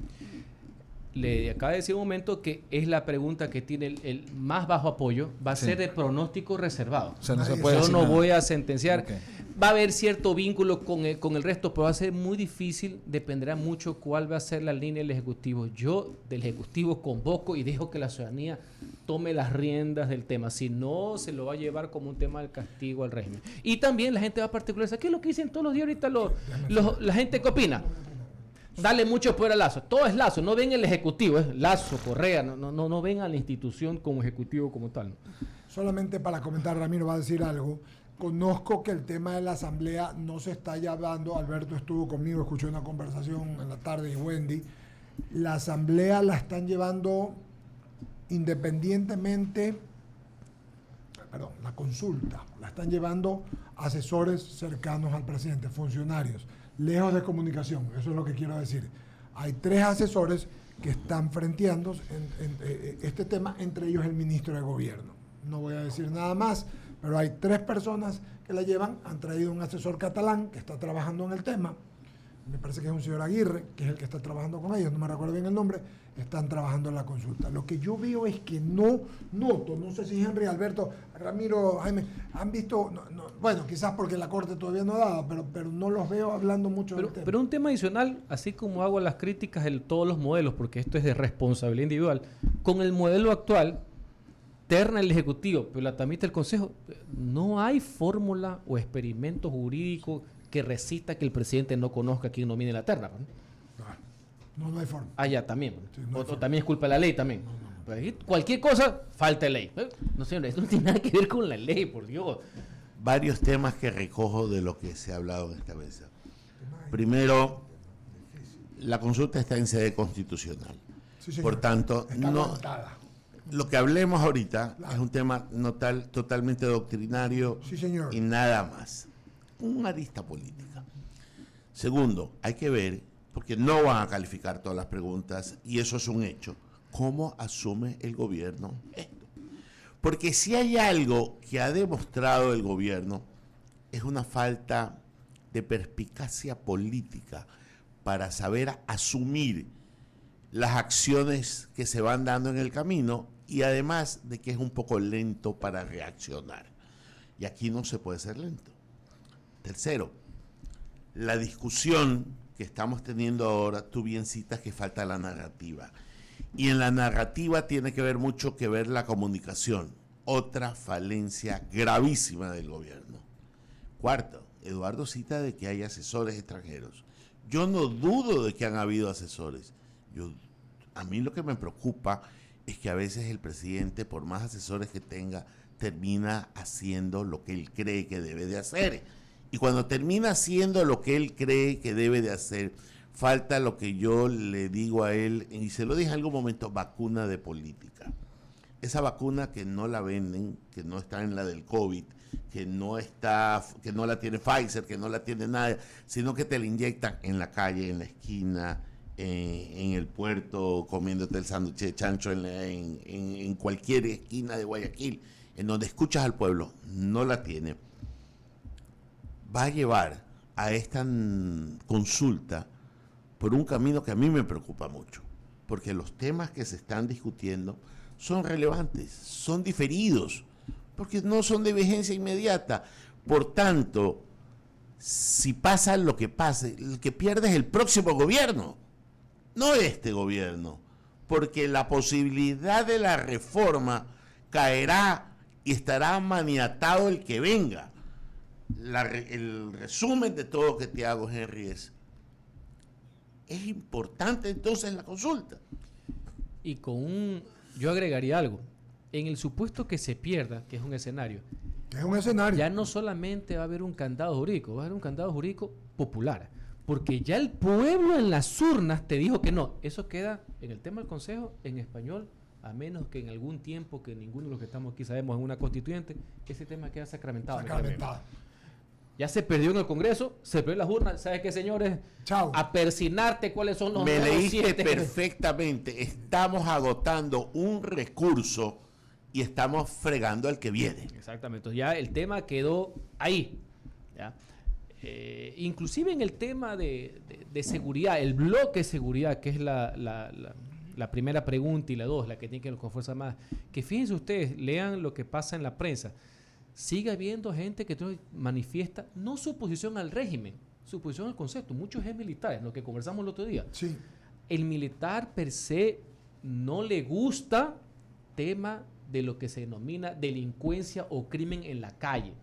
Le acaba de decir un momento que es la pregunta que tiene el más bajo apoyo, va a Sí. ser de pronóstico reservado. O sea, no se Nadie puede Yo decir no nada. voy a sentenciar. Ok. Va a haber cierto vínculo con el resto, pero va a ser muy difícil. Dependerá mucho cuál va a ser la línea del Ejecutivo. Yo del Ejecutivo convoco y dejo que la ciudadanía tome las riendas del tema. Si no, se lo va a llevar como un tema del castigo al régimen. Y también la gente va a particularizar. ¿Qué es lo que dicen todos los días ahorita la gente que opina? Dale mucho poder a Lazo. Todo es Lazo. No ven el Ejecutivo. Es Lazo, Correa. No ven a la institución como Ejecutivo como tal, ¿no? Solamente para comentar, Ramiro va a decir algo. Conozco que el tema de la asamblea no se está llevando. Alberto estuvo conmigo, escuché una conversación en la tarde y Wendy. La asamblea la están llevando independientemente, perdón, la consulta la están llevando asesores cercanos al presidente, funcionarios, lejos de comunicación. Eso es lo que quiero decir. Hay 3 asesores que están frenteando este tema, entre ellos el ministro de Gobierno. No voy a decir nada más, pero hay 3 personas que la llevan. Han traído un asesor catalán que está trabajando en el tema. Me parece que es un señor Aguirre, que es el que está trabajando con ellos, no me recuerdo bien el nombre. Están trabajando en la consulta. Lo que yo veo es que no noto, no sé si Henry, Alberto, Ramiro, Jaime, han visto, bueno, quizás porque la Corte todavía no ha dado, pero no los veo hablando mucho del tema. Pero un tema adicional, así como hago las críticas de todos los modelos, porque esto es de responsabilidad individual, con el modelo actual, terna el Ejecutivo, pero la tramita el Consejo, no hay fórmula o experimento jurídico que resista que el presidente no conozca a quién nomine la terna, ¿no? No hay forma. Allá también. ¿no? Sí, no hay O forma. también es culpa de la ley también. Pero ahí cualquier cosa, falta ley. No señor, esto no tiene nada que ver con la ley, por Dios. Varios temas que recojo de lo que se ha hablado en esta mesa. Primero, la consulta está en sede constitucional. Sí, señor. Por tanto, Está no, aguantada. lo que hablemos ahorita Claro. es un tema totalmente doctrinario Sí, señor. y nada más. Una arista política. Segundo, hay que ver, porque no van a calificar todas las preguntas, y eso es un hecho, cómo asume el gobierno esto. Porque si hay algo que ha demostrado el gobierno, es una falta de perspicacia política para saber asumir las acciones que se van dando en el camino, y además de que es un poco lento para reaccionar. Y aquí no se puede ser lento. Tercero, la discusión que estamos teniendo ahora, tú bien citas que falta la narrativa. Y en la narrativa tiene que ver mucho que ver la comunicación. Otra falencia gravísima del gobierno. Cuarto, Eduardo cita de que hay asesores extranjeros. Yo no dudo de que han habido asesores. A mí lo que me preocupa es que a veces el presidente, por más asesores que tenga, termina haciendo lo que él cree que debe de hacer. Y cuando termina haciendo lo que él cree que debe de hacer, falta lo que yo le digo a él, y se lo dije en algún momento, vacuna de política. Esa vacuna que no la venden, que no está en la del COVID, que no la tiene Pfizer, que no la tiene nada, sino que te la inyectan en la calle, en la esquina, en el puerto, comiéndote el sándwich de chancho en cualquier esquina de Guayaquil, en donde escuchas al pueblo, no la tiene. Va a llevar a esta consulta por un camino que a mí me preocupa mucho, porque los temas que se están discutiendo son relevantes, son diferidos, porque no son de vigencia inmediata. Por tanto, si pasa lo que pase, el que pierde es el próximo gobierno, no este gobierno, porque la posibilidad de la reforma caerá y estará maniatado el que venga. El resumen de todo lo que te hago, Henry, es importante entonces la consulta. Y yo agregaría algo. En el supuesto que se pierda, que es un escenario, Es un escenario. ya no solamente va a haber un candado jurídico, va a haber un candado jurídico popular. Porque ya el pueblo en las urnas te dijo que no. Eso queda en el tema del Consejo en español, a menos que en algún tiempo, que ninguno de los que estamos aquí sabemos en una constituyente, ese tema queda sacramentado. Sacramentado. Ya se perdió en el Congreso, se perdió en las urnas. ¿Sabes qué, señores? Chao. A persinarte cuáles son los Me nuevos leíste 7. perfectamente. Estamos agotando un recurso y estamos fregando al que viene. Exactamente. Entonces ya el tema quedó ahí. ¿ya? inclusive en el tema de seguridad, el bloque de seguridad, que es la primera pregunta, y la dos, la que tiene que ver con Fuerzas Armadas, que fíjense ustedes, lean lo que pasa en la prensa, sigue habiendo gente que manifiesta no su oposición al régimen, su oposición al concepto, muchos es militares, lo que conversamos el otro día. Sí. El militar per se no le gusta tema de lo que se denomina delincuencia o crimen en la calle.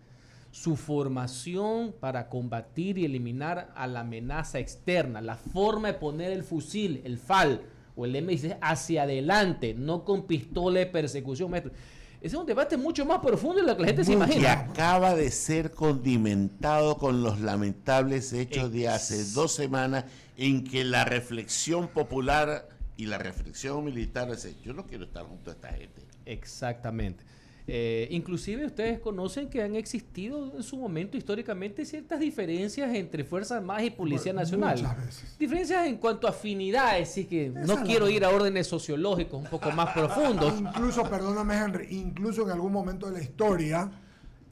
Su formación para combatir y eliminar a la amenaza externa, la forma de poner el fusil, el FAL o el M16 hacia adelante, no con pistola de persecución, maestro. Ese es un debate mucho más profundo de lo que la gente se Que imagina. acaba de ser condimentado con los lamentables hechos de hace 2 semanas en que la reflexión popular y la reflexión militar es: yo no quiero estar junto a esta gente. Exactamente. Inclusive ustedes conocen que han existido en su momento históricamente ciertas diferencias entre Fuerzas Armadas y Policía Nacional. Muchas veces. Diferencias en cuanto a afinidades, así que Esa no es quiero la- ir a órdenes sociológicos un poco más profundos. Incluso, perdóname Henry, incluso en algún momento de la historia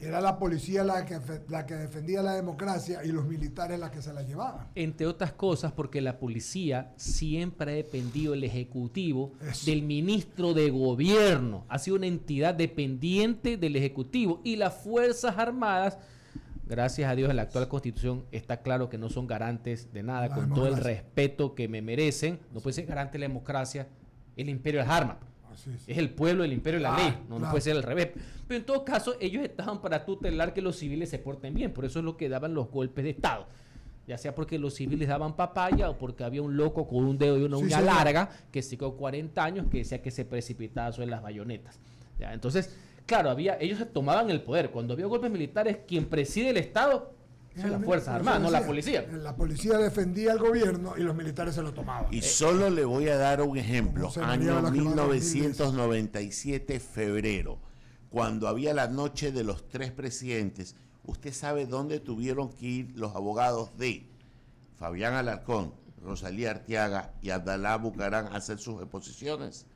era la policía la que defendía la democracia y los militares la que se la llevaban. Entre otras cosas porque la policía siempre ha dependido del Ejecutivo, Eso. del ministro de Gobierno. Ha sido una entidad dependiente del Ejecutivo. Y las Fuerzas Armadas, gracias a Dios en la actual Constitución, está claro que no son garantes de nada, La con todo el democracia. respeto que me merecen. No puede ser garante de la democracia el imperio de las armas. Así es. Es el pueblo, el imperio de la Claro, ley. No claro. puede ser al revés. Pero en todo caso, ellos estaban para tutelar que los civiles se porten bien. Por eso es lo que daban los golpes de Estado. Ya sea porque los civiles daban papaya o porque había un loco con un dedo y una Sí, uña señor. larga que se quedó 40 años que decía que se precipitaba sobre las bayonetas. ¿Ya? Entonces, claro, ellos tomaban el poder. Cuando había golpes militares, quien preside el Estado son las Fuerzas Armadas, no la policía. La policía defendía al gobierno y los militares se lo tomaban. Y solo le voy a dar un ejemplo. ¿Cómo se Año llamaban los que van a 1997, febrero, cuando había la noche de los 3 presidentes. ¿Usted sabe dónde tuvieron que ir los abogados de Fabián Alarcón, Rosalía Arteaga y Abdalá Bucarán a hacer sus exposiciones?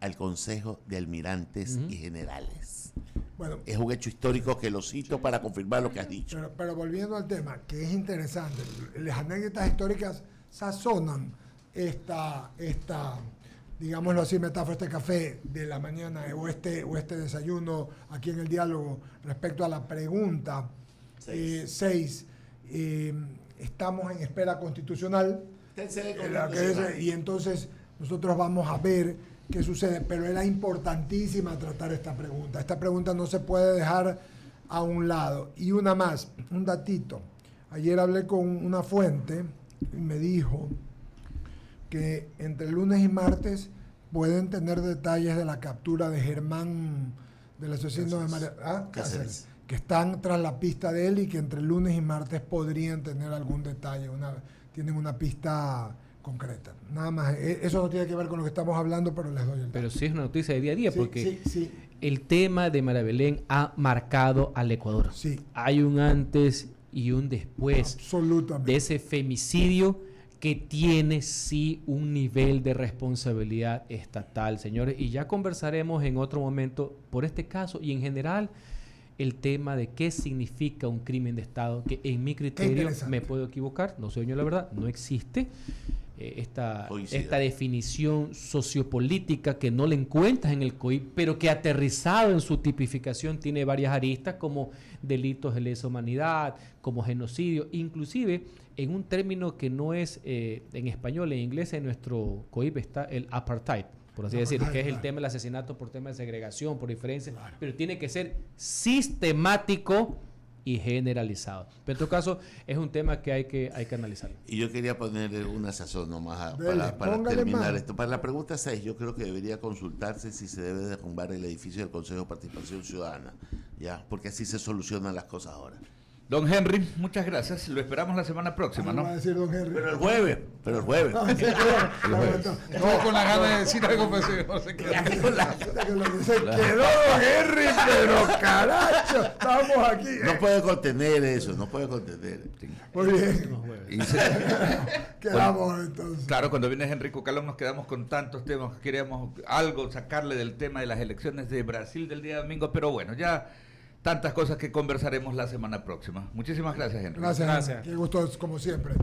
Al Consejo de Almirantes y Generales. Bueno, Es un hecho histórico que lo cito para confirmar lo que has dicho. pero volviendo al tema, que es interesante, las anécdotas históricas sazonan esta digámoslo así, metáfora, este café de la mañana o este desayuno aquí en el diálogo respecto a la pregunta 6. Estamos en espera constitucional. Y entonces nosotros vamos a ver qué sucede, pero era importantísima tratar esta pregunta. Esta pregunta no se puede dejar a un lado. Y una más, un datito. Ayer hablé con una fuente y me dijo que entre lunes y martes pueden tener detalles de la captura de Germán, del asesino de María Cáceres, que están tras la pista de él y que entre lunes y martes podrían tener algún detalle, tienen una pista concreta. Nada más, eso no tiene que ver con lo que estamos hablando, pero les doy el dato. Pero sí es una noticia de día a día, Sí, porque sí. el tema de María Belén ha marcado al Ecuador. Sí. Hay un antes y un después Absolutamente. de ese femicidio que tiene sí un nivel de responsabilidad estatal, señores. Y ya conversaremos en otro momento por este caso y en general el tema de qué significa un crimen de Estado, que en mi criterio, me puedo equivocar, no soy yo la verdad, no existe esta definición sociopolítica que no le encuentras en el COIP, pero que aterrizado en su tipificación tiene varias aristas como delitos de lesa humanidad, como genocidio, inclusive en un término que no es en español, en inglés en nuestro COIP está el apartheid, por así decirlo, que es el tema del asesinato por tema de segregación, por diferencias, pero tiene que ser sistemático y generalizado. Pero en todo caso, es un tema que hay que analizar. Y yo quería poner una sazón nomás Dele, para terminar mano. esto. Para la pregunta 6, yo creo que debería consultarse si se debe derrumbar el edificio del Consejo de Participación Ciudadana, ya, porque así se solucionan las cosas ahora. Don Henry, muchas gracias. Lo esperamos la semana próxima, ¿no? Va a decir don Henry. Pero el jueves. No, sí, claro. Estuvo con la gana de decir algo, pero no sé qué. Se quedó don Henry, pero caracho, estamos aquí. No puede contener eso, no puede contener. Muy bien, Y quedamos entonces. claro, cuando viene Henry Cucalón nos quedamos con tantos temas que queríamos algo sacarle del tema de las elecciones de Brasil del día domingo, pero bueno, ya tantas cosas que conversaremos la semana próxima. Muchísimas gracias, Henry. Gracias. Gracias. Qué gusto, como siempre.